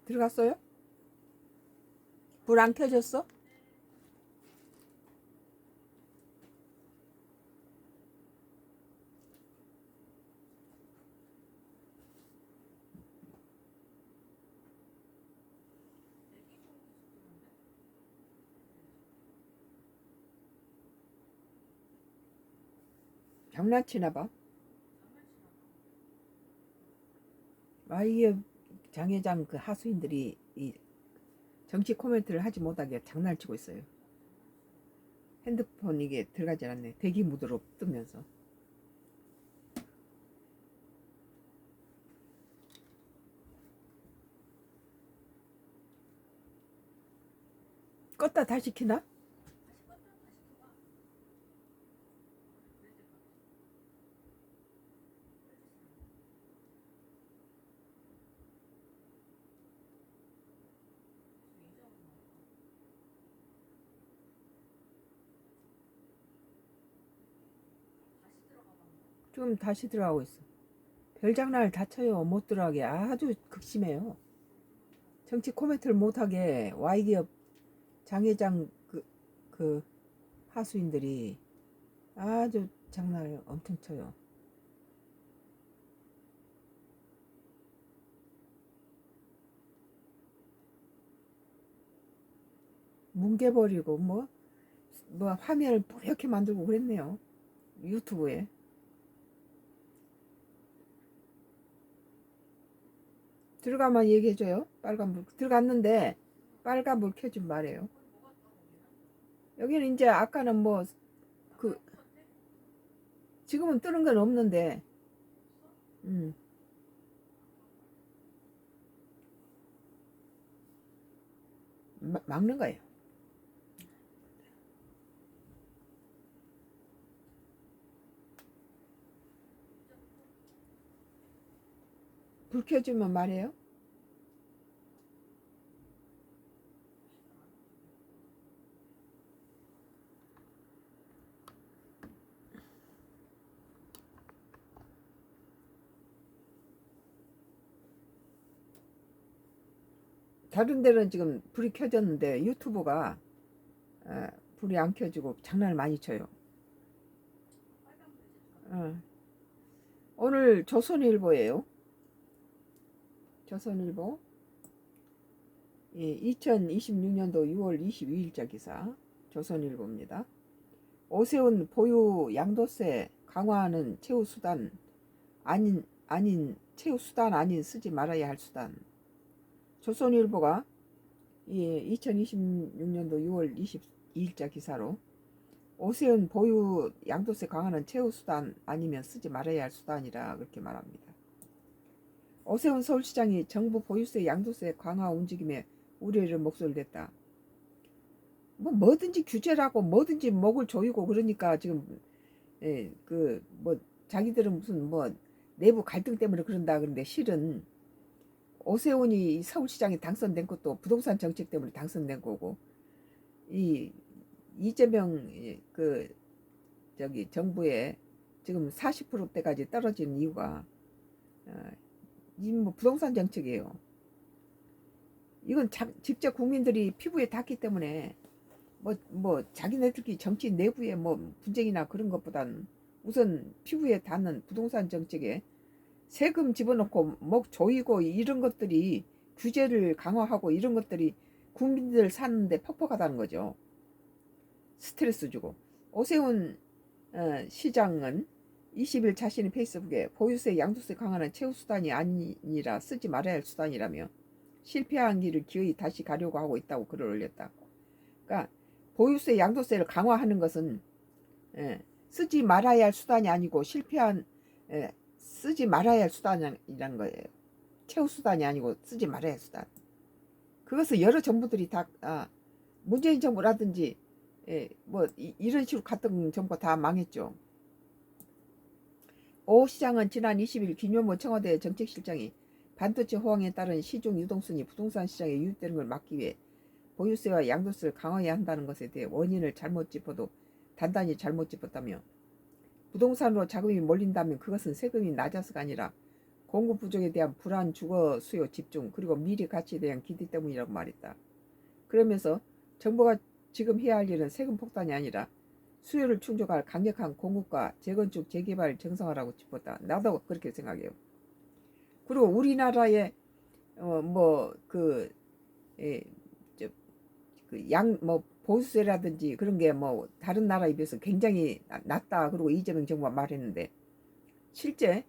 들어갔어요? 불 안 켜졌어? 장난치나 봐. 아, 이게 장회장 그 하수인들이 이 정치 코멘트를 하지 못하게 장난을 치고 있어요. 핸드폰 이게 들어가지 않네. 대기 무드로 뜨면서. 껐다 다시 키나? 지금 다시 들어가고 있어. 별장난을 다 쳐요. 못 들어가게. 아주 극심해요. 정치 코멘트를 못하게 Y기업 장회장 그 하수인들이 아주 장난을 엄청 쳐요. 뭉개버리고 뭐 화면을 뿌옇게 만들고 그랬네요. 유튜브에. 들어가만 얘기해줘요. 빨간불 들어갔는데 빨간불 켜준 말이에요. 여기는 이제 아까는 그 지금은 뜨는 건 없는데 음, 막는 거예요. 불 켜주면 말해요. 다른 데는 지금 불이 켜졌는데 유튜브가 불이 안 켜지고 장난을 많이 쳐요. 어. 오늘 조선일보예요. 조선일보 2026년도 6월 22일자 기사 조선일보입니다. 오세훈 보유 양도세 강화하는 최후 수단 최후 수단 아닌 쓰지 말아야 할 수단. 조선일보가 2026년도 6월 22일자 기사로 오세훈 보유 양도세 강화는 최후 수단 아니면 쓰지 말아야 할 수단이라 그렇게 말합니다. 오세훈 서울시장이 정부 보유세 양도세 강화 움직임에 우려를 목소리를 냈다. 뭐든지 규제라고 뭐든지 목을 조이고 그러니까 지금 자기들은 무슨 내부 갈등 때문에 그런다 그런데 실은 오세훈이 서울시장에 당선된 것도 부동산 정책 때문에 당선된 거고 이 이재명 정부에 지금 40%대까지 떨어진 이유가 부동산 정책이에요. 이건 직접 국민들이 피부에 닿기 때문에 자기네들끼리 정치 내부에 분쟁이나 그런 것보다는 우선 피부에 닿는 부동산 정책에 세금 집어넣고 목 조이고 이런 것들이 규제를 강화하고 이런 것들이 국민들 사는데 퍽퍽하다는 거죠. 스트레스 주고. 오세훈 시장은 20일 자신의 페이스북에 보유세 양도세 강화는 최후 수단이 아니라 쓰지 말아야 할 수단이라며 실패한 길을 기어이 다시 가려고 하고 있다고 글을 올렸다. 그러니까 보유세 양도세를 강화하는 것은 쓰지 말아야 할 수단이 아니고 쓰지 말아야 할 수단이라는 거예요. 최후 수단이 아니고 쓰지 말아야 할 수단. 그것을 여러 정부들이 다 문재인 정부라든지 이런 식으로 갔던 정부가 다 망했죠. 오 시장은 지난 20일 김현모 청와대 정책실장이 반도체 호황에 따른 시중 유동성이 부동산 시장에 유입되는 걸 막기 위해 보유세와 양도세를 강화해야 한다는 것에 대해 원인을 잘못 짚어도 단단히 잘못 짚었다며 부동산으로 자금이 몰린다면 그것은 세금이 낮아서가 아니라 공급 부족에 대한 불안, 주거 수요 집중, 그리고 미래 가치에 대한 기대 때문이라고 말했다. 그러면서 정부가 지금 해야 할 일은 세금 폭탄이 아니라 수요를 충족할 강력한 공급과 재건축, 재개발 정상화라고 짚었다. 나도 그렇게 생각해요. 그리고 우리나라의 보수세라든지 그런 게 뭐 다른 나라에 비해서 굉장히 낮다. 그리고 이재명 정부가 말했는데 실제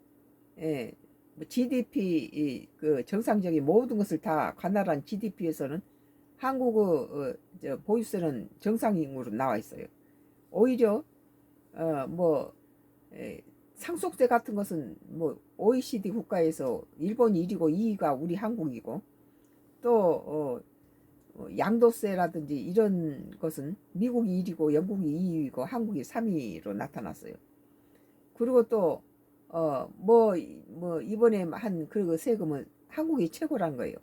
GDP 그 정상적인 모든 것을 다 관할한 GDP에서는 한국의 보유세는 정상으로 나와 있어요. 오히려 상속세 같은 것은 뭐 OECD 국가에서 일본이 1위고 2위가 우리 한국이고 또 양도세라든지 이런 것은 미국이 1위고 영국이 2위고 한국이 3위로 나타났어요. 그리고 또 이번에 한 그 세금은 한국이 최고란 거예요.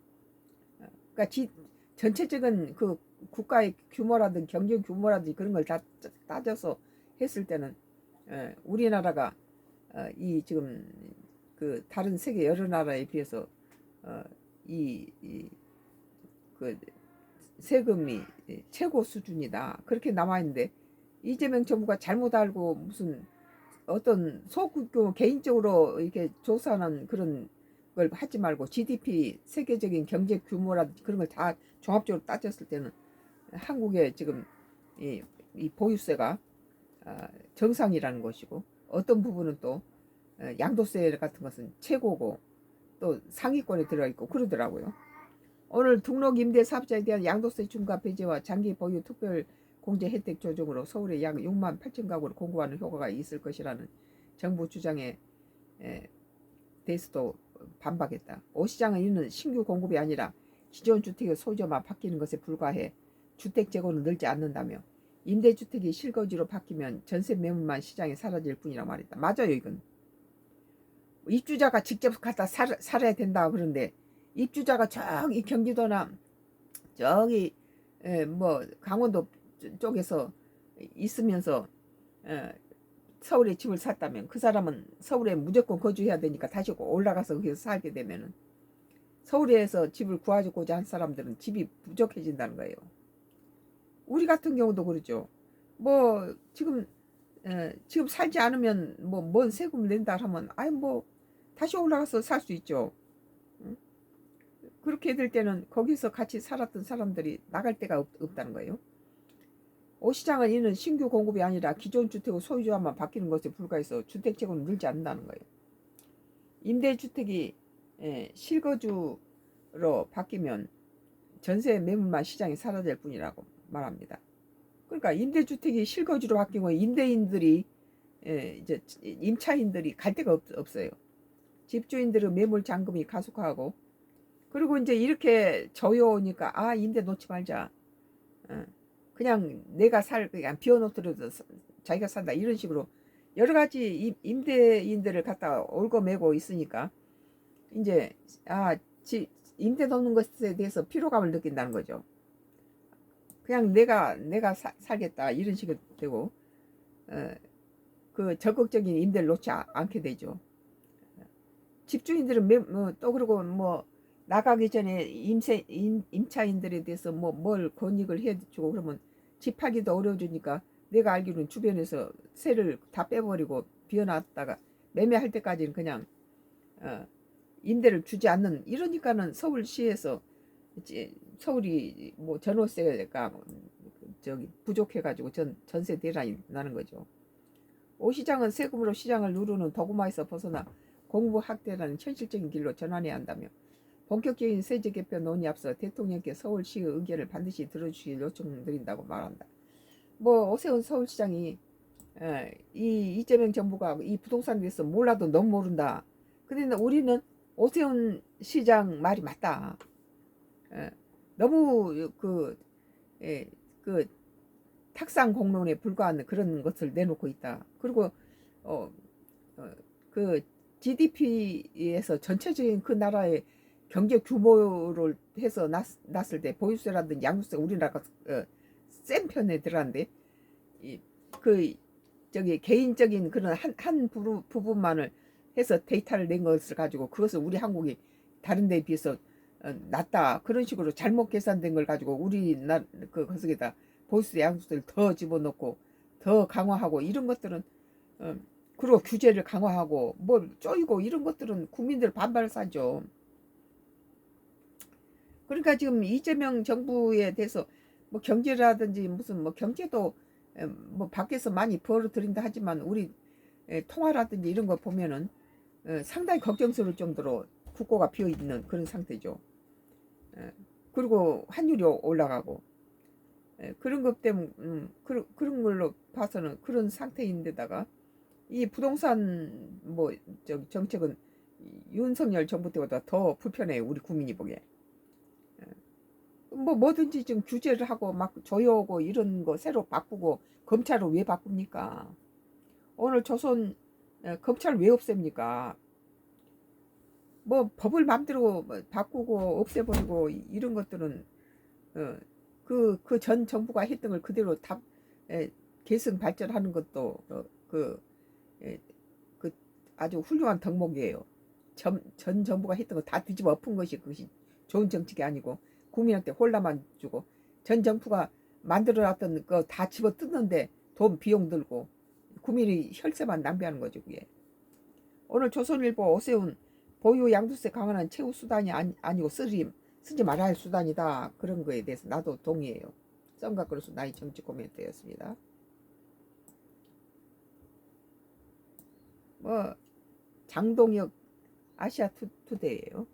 그러니까 전체적인 그 국가의 규모라든지 경제 규모라든지 그런 걸 다 따져서 했을 때는 우리나라가 이 지금 그 다른 세계 여러 나라에 비해서 그 세금이 최고 수준이다. 그렇게 남아 있는데 이재명 정부가 잘못 알고 무슨 어떤 소규모 개인적으로 이렇게 조사하는 그런 걸 하지 말고 GDP 세계적인 경제 규모라든지 그런 걸 다 종합적으로 따졌을 때는 한국의 지금 이 보유세가 정상이라는 것이고 어떤 부분은 또 양도세 같은 것은 최고고 또 상위권에 들어가 있고 그러더라고요. 오늘 등록 임대 사업자에 대한 양도세 중과 배제와 장기 보유 특별 공제 혜택 조정으로 서울에 약 6만 8천 가구를 공급하는 효과가 있을 것이라는 정부 주장에 대해서도 반박했다. 오 시장은 이는 신규 공급이 아니라 기존 주택의 소유자만 바뀌는 것에 불과해 주택 재고는 늘지 않는다며 임대주택이 실거주로 바뀌면 전세 매물만 시장에 사라질 뿐이라고 말했다. 맞아요. 이건 입주자가 직접 갖다 살아야 된다 그런데 입주자가 저기 경기도나 저기 강원도 쪽에서 있으면서 서울에 집을 샀다면 그 사람은 서울에 무조건 거주해야 되니까 다시 올라가서 거기서 살게 되면은 서울에서 집을 구하고자 한 사람들은 집이 부족해진다는 거예요. 우리 같은 경우도 그렇죠. 지금 살지 않으면 뭔 세금 낸다 하면 다시 올라가서 살 수 있죠. 응? 그렇게 될 때는 거기서 같이 살았던 사람들이 나갈 데가 없다는 거예요. 오시장은 이는 신규 공급이 아니라 기존 주택의 소유자만 바뀌는 것에 불과해서 주택 재고는 늘지 않는다는 거예요. 임대주택이 실거주로 바뀌면 전세 매물만 시장에 사라질 뿐이라고 말합니다. 그러니까 임대주택이 실거주로 바뀌고 임대인들이 이제 임차인들이 갈 데가 없어요. 집주인들은 매물 잔금이 가속화하고 그리고 이제 이렇게 저요오니까 임대 놓지 말자. 그냥 내가 그냥 비워놓더라도 자기가 산다 이런 식으로 여러 가지 임대인들을 갖다 올고 매고 있으니까 이제 임대 놓는 것에 대해서 피로감을 느낀다는 거죠. 그냥 내가 살겠다 이런 식으로 되고 그 적극적인 임대를 놓지 않게 되죠. 집주인들은 또 그러고 나가기 전에 임차인들에 대해서 뭘 권익을 해주고 그러면 집 팔기도 어려워지니까 내가 알기로는 주변에서 세를 다 빼버리고 비워놨다가 매매할 때까지는 그냥 임대를 주지 않는 이러니까는 서울시에서 서울이 전월세가 저기 부족해가지고 전세 대란이 나는 거죠. 오 시장은 세금으로 시장을 누르는 도구마에서 벗어나 공부 확대라는 현실적인 길로 전환해야 한다며 본격적인 세제 개편 논의 앞서 대통령께 서울시의 의견을 반드시 들어주시길 요청드린다고 말한다. 오세훈 서울시장이 이 이재명 정부가 이 부동산에 대해서 몰라도 너무 모른다. 근데 우리는 오세훈 시장 말이 맞다. 너무 그 탁상 공론에 불과한 그런 것을 내놓고 있다. 그리고 그 GDP에서 전체적인 그 나라의 경제 규모를 해서 났을 때 보유세라든지 양도세 우리나라가 센 편에 들어갔는데 저기 개인적인 그런 한 부분만을 해서 데이터를 낸 것을 가지고 그것을 우리 한국이 다른 데에 비해서 낮다 그런 식으로 잘못 계산된 걸 가지고 우리나라 그 거기다 보수 양수들 더 집어넣고 더 강화하고 이런 것들은 그리고 규제를 강화하고 뭘 쪼이고 이런 것들은 국민들 반발을 사죠. 그러니까 지금 이재명 정부에 대해서 뭐 경제라든지 무슨 뭐 경제도 뭐 밖에서 많이 벌어들인다 하지만 우리 통화라든지 이런 거 보면은 상당히 걱정스러울 정도로 국고가 비어 있는 그런 상태죠. 그리고 환율이 올라가고 그런 것 때문에 그런 걸로 봐서는 그런 상태인데다가 이 부동산 뭐 정책은 윤석열 정부 때보다 더 불편해요. 우리 국민이 보기에. 뭐 뭐든지 좀 규제를 하고 막 조여오고 이런 거 새로 바꾸고 검찰을 왜 바꿉니까? 오늘 조선 검찰 왜 없앱니까? 뭐 법을 마음대로 뭐 바꾸고 없애버리고 이런 것들은 그 전 정부가 했던 걸 그대로 다 계승 발전하는 것도 그 아주 훌륭한 덕목이에요. 전 정부가 했던 거 다 뒤집어 엎은 것이 그것이 좋은 정책이 아니고 국민한테 혼란만 주고 전 정부가 만들어놨던 거 다 집어 뜯는데 돈 비용 들고 국민이 혈세만 낭비하는 거죠 그게. 오늘 조선일보 오세훈 보유 양도세 강화는 최후 수단이 아니고 쓰지 말아야 할 수단이다. 그런 거에 대해서 나도 동의해요. 썸과 그로서 나의 정치 코멘트였습니다. 뭐 장동혁 아시아 투데이예요.